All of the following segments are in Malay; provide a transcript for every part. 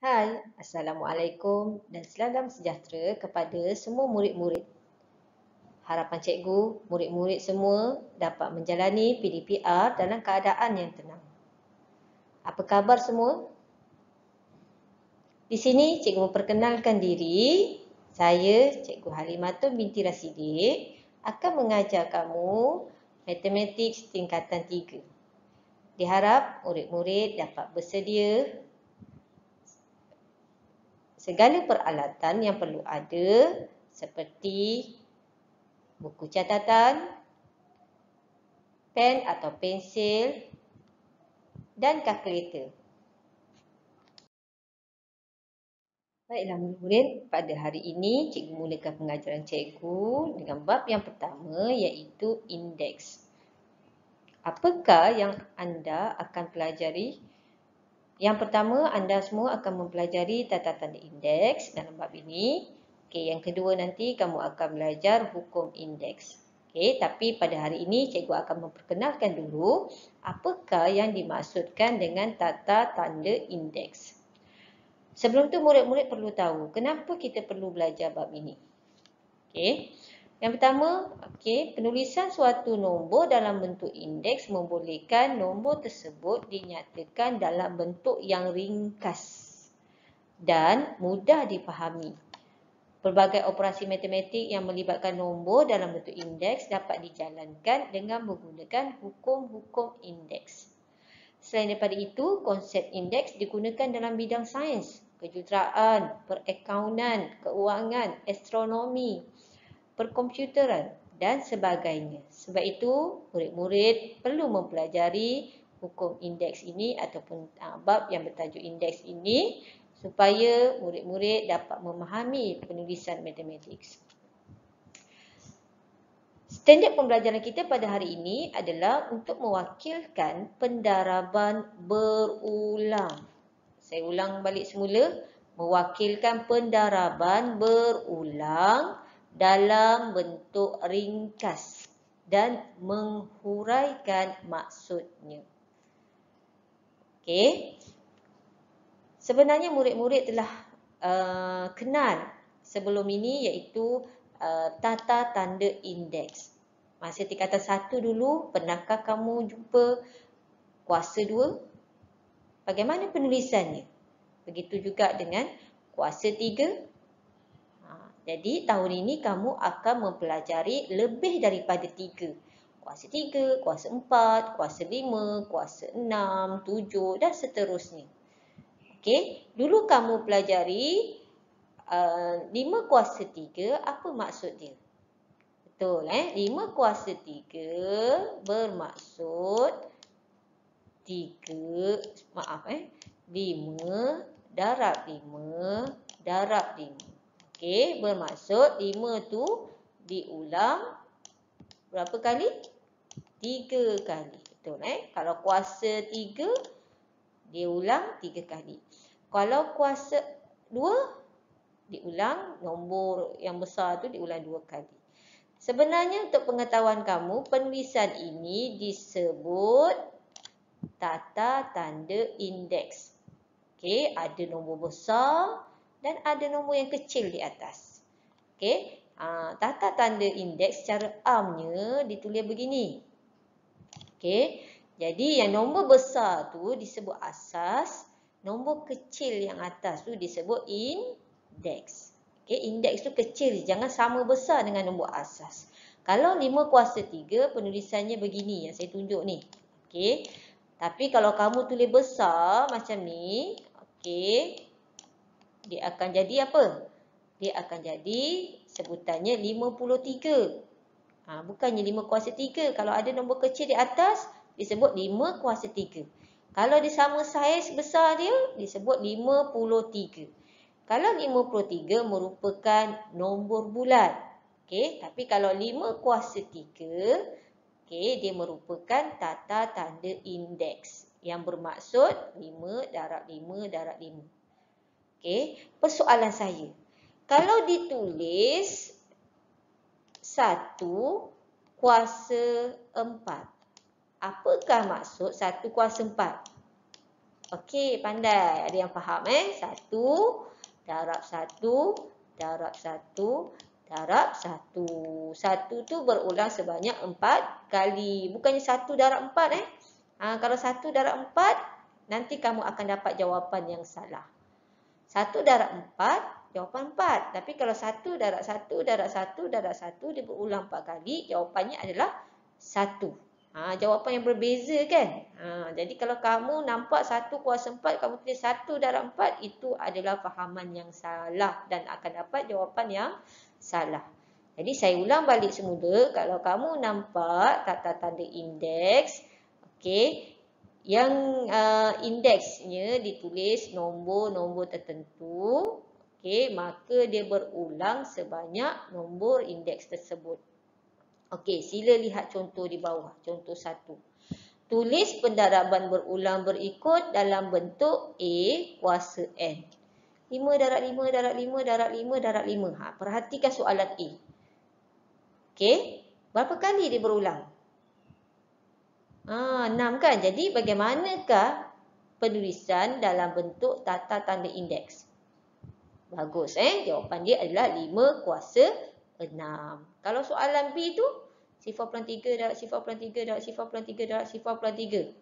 Hai, Assalamualaikum dan salam sejahtera kepada semua murid-murid. Harapan cikgu, murid-murid semua dapat menjalani PDPR dalam keadaan yang tenang. Apa khabar semua? Di sini cikgu memperkenalkan diri. Saya, Cikgu Halimatun binti Rasidik, akan mengajar kamu matematik tingkatan 3. Diharap murid-murid dapat bersedia segala peralatan yang perlu ada seperti buku catatan, pen atau pensil dan kalkulator. Baiklah murid-murid, pada hari ini cikgu mulakan pengajaran cikgu dengan bab yang pertama iaitu indeks. Apakah yang anda akan pelajari? Yang pertama, anda semua akan mempelajari tata tanda indeks dalam bab ini. Okey, yang kedua nanti kamu akan belajar hukum indeks. Okey, tapi pada hari ini cikgu akan memperkenalkan dulu apakah yang dimaksudkan dengan tata tanda indeks. Sebelum tu murid-murid perlu tahu kenapa kita perlu belajar bab ini. Okey. Yang pertama, penulisan suatu nombor dalam bentuk indeks membolehkan nombor tersebut dinyatakan dalam bentuk yang ringkas dan mudah dipahami. Pelbagai operasi matematik yang melibatkan nombor dalam bentuk indeks dapat dijalankan dengan menggunakan hukum-hukum indeks. Selain daripada itu, konsep indeks digunakan dalam bidang sains, kejuruteraan, perakaunan, keuangan, astronomi, perkomputeran dan sebagainya. Sebab itu, murid-murid perlu mempelajari hukum indeks ini ataupun bab yang bertajuk indeks ini supaya murid-murid dapat memahami penulisan matematik. Standard pembelajaran kita pada hari ini adalah untuk mewakilkan pendaraban berulang. Saya ulang balik semula, mewakilkan pendaraban berulang dalam bentuk ringkas dan menghuraikan maksudnya. Okey. Sebenarnya murid-murid telah kenal sebelum ini iaitu tata tanda indeks. Masa tingkatan 1 dulu, pernahkah kamu jumpa kuasa 2? Bagaimana penulisannya? Begitu juga dengan kuasa 3. Jadi tahun ini kamu akan mempelajari lebih daripada 3. Kuasa 3, kuasa 4, kuasa 5, kuasa 6, 7 dan seterusnya. Okey, dulu kamu pelajari 5 kuasa 3, apa maksud dia? Betul 5 kuasa 3 bermaksud 5 darab 5 darab 5. Okey, bermaksud 5 tu diulang berapa kali? 3 kali. Betul Kalau kuasa 3 diulang 3 kali. Kalau kuasa 2 diulang, nombor yang besar tu diulang 2 kali. Sebenarnya untuk pengetahuan kamu, penulisan ini disebut tata tanda indeks. Okey, ada nombor besar dan ada nombor yang kecil di atas. Okey, tata tanda indeks secara amnya ditulis begini. Okey, jadi yang nombor besar tu disebut asas, nombor kecil yang atas tu disebut indeks. Okey, indeks tu kecil, jangan sama besar dengan nombor asas. Kalau 5 kuasa 3, penulisannya begini yang saya tunjuk ni. Okey, tapi kalau kamu tulis besar macam ni, okey, dia akan jadi apa? Dia akan jadi sebutannya 53. Bukannya 5 kuasa 3. Kalau ada nombor kecil di atas, disebut 5 kuasa 3. Kalau dia sama saiz besar dia, disebut 53. Kalau 53 merupakan nombor bulat. Okey, tapi kalau 5 kuasa 3, okey, dia merupakan tata tanda indeks yang bermaksud 5 darab 5 darab 5. Okey, persoalan saya. Kalau ditulis 1 kuasa 4, apakah maksud 1 kuasa 4? Okey, pandai. Ada yang faham Satu, darab satu, darab satu, darab satu. Satu tu berulang sebanyak 4 kali. Bukannya satu darab 4 kalau satu darab 4, nanti kamu akan dapat jawapan yang salah. Satu darab 4, jawapan 4. Tapi kalau satu darab satu, darab satu, darab satu, dia berulang 4 kali, jawapannya adalah 1. Jawapan yang berbeza kan? Jadi kalau kamu nampak 1 kuasa 4, kamu tulis 1 darab 4, itu adalah fahaman yang salah dan akan dapat jawapan yang salah. Jadi saya ulang balik semula, kalau kamu nampak tata tanda indeks, okey, yang indeksnya ditulis nombor-nombor tertentu, okey, maka dia berulang sebanyak nombor indeks tersebut. Okey, sila lihat contoh di bawah. Contoh 1. Tulis pendaraban berulang berikut dalam bentuk A kuasa N. 5 darab 5 darab 5 darab 5 darab 5. Perhatikan soalan A. Okey, berapa kali dia berulang? 6 kan? Jadi bagaimanakah penulisan dalam bentuk tata tanda indeks? Bagus jawapan dia adalah 5 kuasa 6. Kalau soalan B tu, 0.3 darab 0.3 darab 0.3 darab 0.3.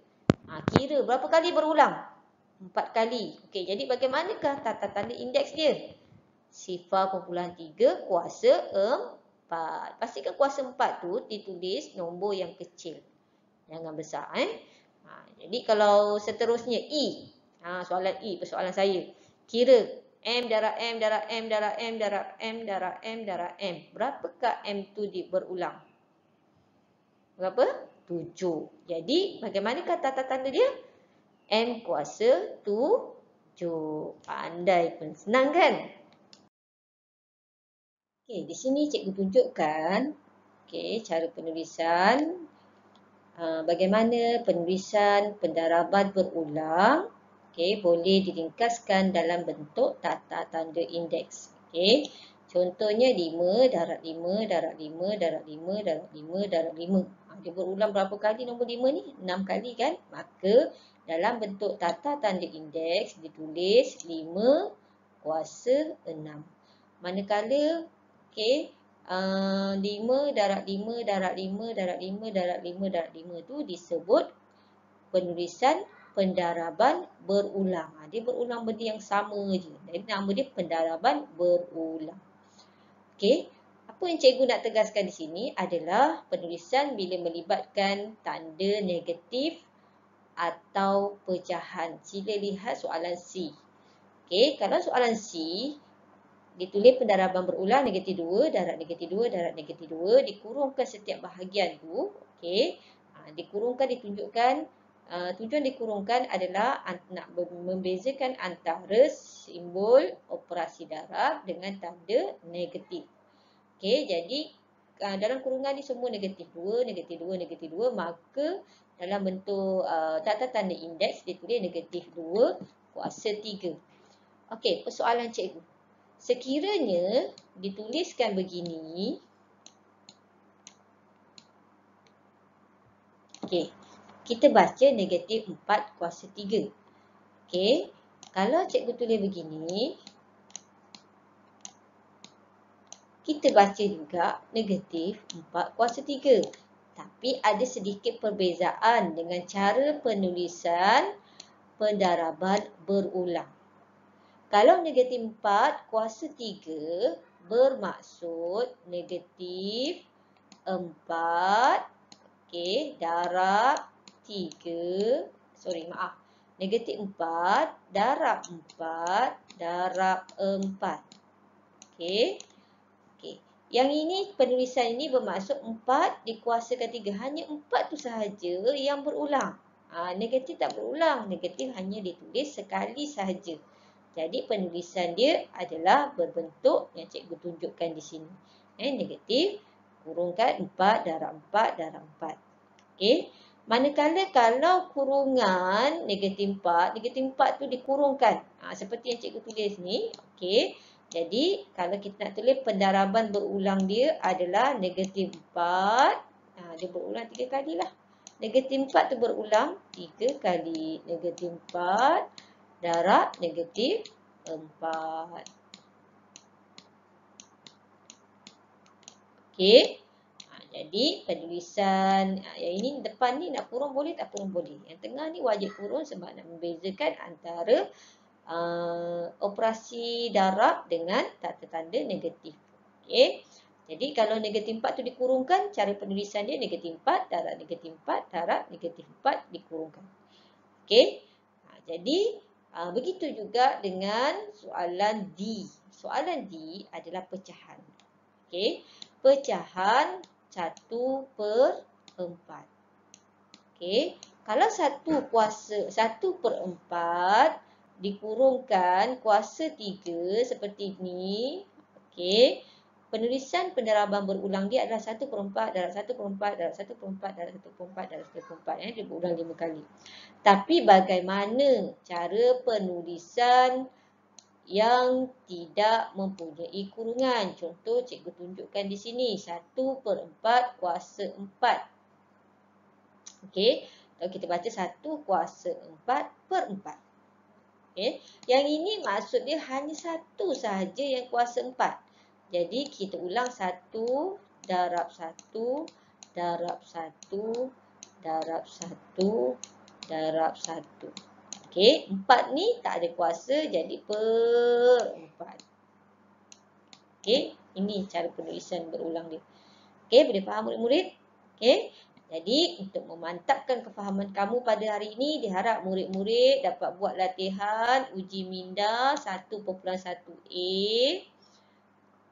Kira berapa kali berulang? 4 kali. Okey, jadi bagaimanakah tata tanda indeks dia? 0.3 kuasa 4. Pastikan kuasa 4 tu ditulis nombor yang kecil. Jangan besar Jadi kalau seterusnya E. Soalan E, persoalan saya. Kira M darab M darab M darab M darab M darab M darab M. Berapakah M tu berulang? Berapa? 7. Jadi bagaimanakah tata tanda dia? M kuasa 7. Pandai pun. Senang kan? Okey, di sini cikgu tunjukkan cara penulisan. Bagaimana penulisan pendaraban berulang boleh diringkaskan dalam bentuk tata tanda indeks. Contohnya 5 darab 5 darab 5 darab 5 darab 5 darab 5. Dia berulang berapa kali nombor 5 ni? 6 kali kan? Maka dalam bentuk tata tanda indeks ditulis 5 kuasa 6. Manakala 5 darab 5 darab 5 darab 5 darab 5 darab 5 tu disebut penulisan pendaraban berulang. Dia berulang benda yang sama je. Jadi nama dia pendaraban berulang. Apa yang cikgu nak tegaskan di sini adalah penulisan bila melibatkan tanda negatif atau pecahan. Sila lihat soalan C. Kalau soalan C, ditulis pendaraban berulang negatif 2, darab negatif 2, darab negatif 2, dikurungkan setiap bahagian tu. Dikurungkan, ditunjukkan, tujuan dikurungkan adalah nak membezakan antara simbol operasi darab dengan tanda negatif. Jadi dalam kurungan ni semua negatif 2, negatif 2, negatif 2, maka dalam bentuk tata tanda indeks ditulis negatif 2 kuasa 3. Persoalan cikgu. Sekiranya dituliskan begini, kita baca negatif 4 kuasa 3. Kalau cikgu tulis begini, kita baca juga negatif 4 kuasa 3. Tapi ada sedikit perbezaan dengan cara penulisan pendaraban berulang. Kalau negatif 4 kuasa 3 bermaksud negatif 4 darab 3. Negatif 4 darab 4 darab 4. Yang ini penulisan ini bermaksud 4 dikuasakan 3. Hanya 4 tu sahaja yang berulang. Negatif tak berulang. Negatif hanya ditulis sekali sahaja. Jadi penulisan dia adalah berbentuk yang cikgu tunjukkan di sini. Negatif kurungkan 4 darab 4 darab 4. Manakala kalau kurungan negatif 4 tu dikurungkan. Seperti yang cikgu tulis ni. Jadi kalau kita nak tulis pendaraban berulang dia adalah negatif 4. Dia berulang 3 kali lah. Negatif 4 tu berulang 3 kali. Negatif 4 darab negatif 4. Okey. Jadi penulisan yang ini depan ni nak kurung boleh tak kurung boleh. Yang tengah ni wajib kurung sebab nak membezakan antara operasi darab dengan tanda tanda negatif. Okey. Jadi kalau negatif 4 tu dikurungkan, cara penulisan dia negatif 4 darab negatif 4 darab negatif 4 dikurungkan. Okey. Jadi begitu juga dengan soalan D. Soalan D adalah pecahan. Okey. Pecahan 1/4. Okey. Kalau 1/4 dikurungkan kuasa 3 seperti ini. Okey. Penulisan pendaraban berulang dia adalah 1/4 darab 1/4 darab 1/4 darab 1/4 darab 1/4. Dia berulang 5 kali. Tapi bagaimana cara penulisan yang tidak mempunyai kurungan? Contoh cikgu tunjukkan di sini 1/4 kuasa 4. Okey, kalau kita baca 1 kuasa 4/4. Okey, yang ini maksud dia hanya satu sahaja yang kuasa 4. Jadi kita ulang 1 darab 1 darab 1 darab 1 darab 1. Okey, 4 ni tak ada kuasa jadi per 4. Okey, ini cara penulisan berulang dia. Okey, boleh faham murid-murid? Okey. Jadi, untuk memantapkan kefahaman kamu pada hari ini, diharap murid-murid dapat buat latihan uji minda 1.1a.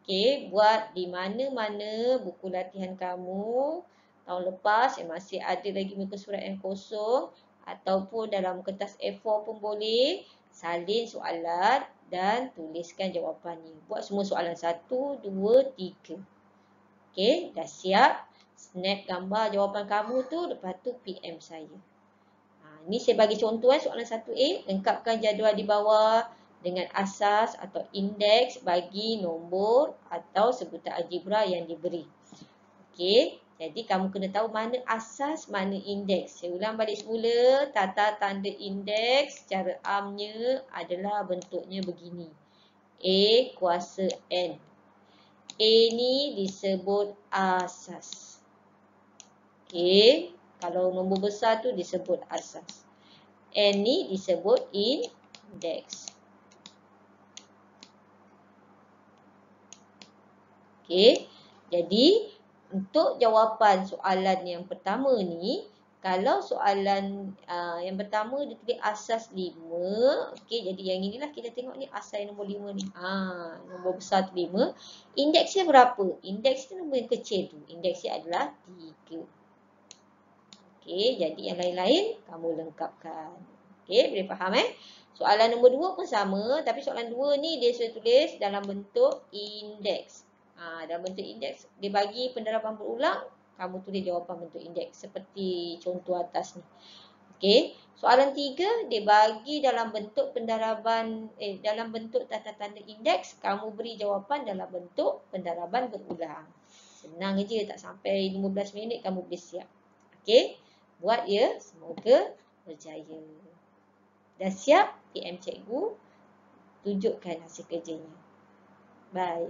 Okey, buat di mana-mana buku latihan kamu tahun lepas yang masih ada lagi muka surat yang kosong ataupun dalam kertas A4 pun boleh. Salin soalan dan tuliskan jawapannya. Buat semua soalan 1, 2, 3. Okey, dah siap? Snap gambar jawapan kamu tu, lepas tu PM saya. Ini saya bagi contoh soalan 1A. Lengkapkan jadual di bawah dengan asas atau indeks bagi nombor atau sebutan algebra yang diberi. Okey, jadi kamu kena tahu mana asas, mana indeks. Saya ulang balik semula. Tata tanda indeks secara amnya adalah bentuknya begini. A kuasa N. A ni disebut asas. Okey, kalau nombor besar tu disebut asas. N ni disebut indeks. Okey, jadi untuk jawapan soalan yang pertama ni, kalau soalan yang pertama dia tulis asas 5. Okey, jadi yang inilah kita tengok ni asas yang nombor 5 ni. Nombor besar tu 5. Indeksnya berapa? Indeks tu nombor yang kecil tu. Indeksnya adalah 3. Okey, jadi yang lain-lain kamu lengkapkan. Okey, boleh faham Soalan nombor 2 pun sama, tapi soalan 2 ni dia sudah tulis dalam bentuk indeks. Dalam bentuk indeks, dia bagi pendaraban berulang, kamu tulis jawapan bentuk indeks seperti contoh atas ni. Okey, soalan 3 dia bagi dalam bentuk pendaraban dalam bentuk tata tanda indeks, kamu beri jawapan dalam bentuk pendaraban berulang. Senang je, tak sampai 15 minit kamu boleh siap. Okey. Buat ya, semoga berjaya. Dah siap? PM cikgu tunjukkan hasil kerjanya. Bye.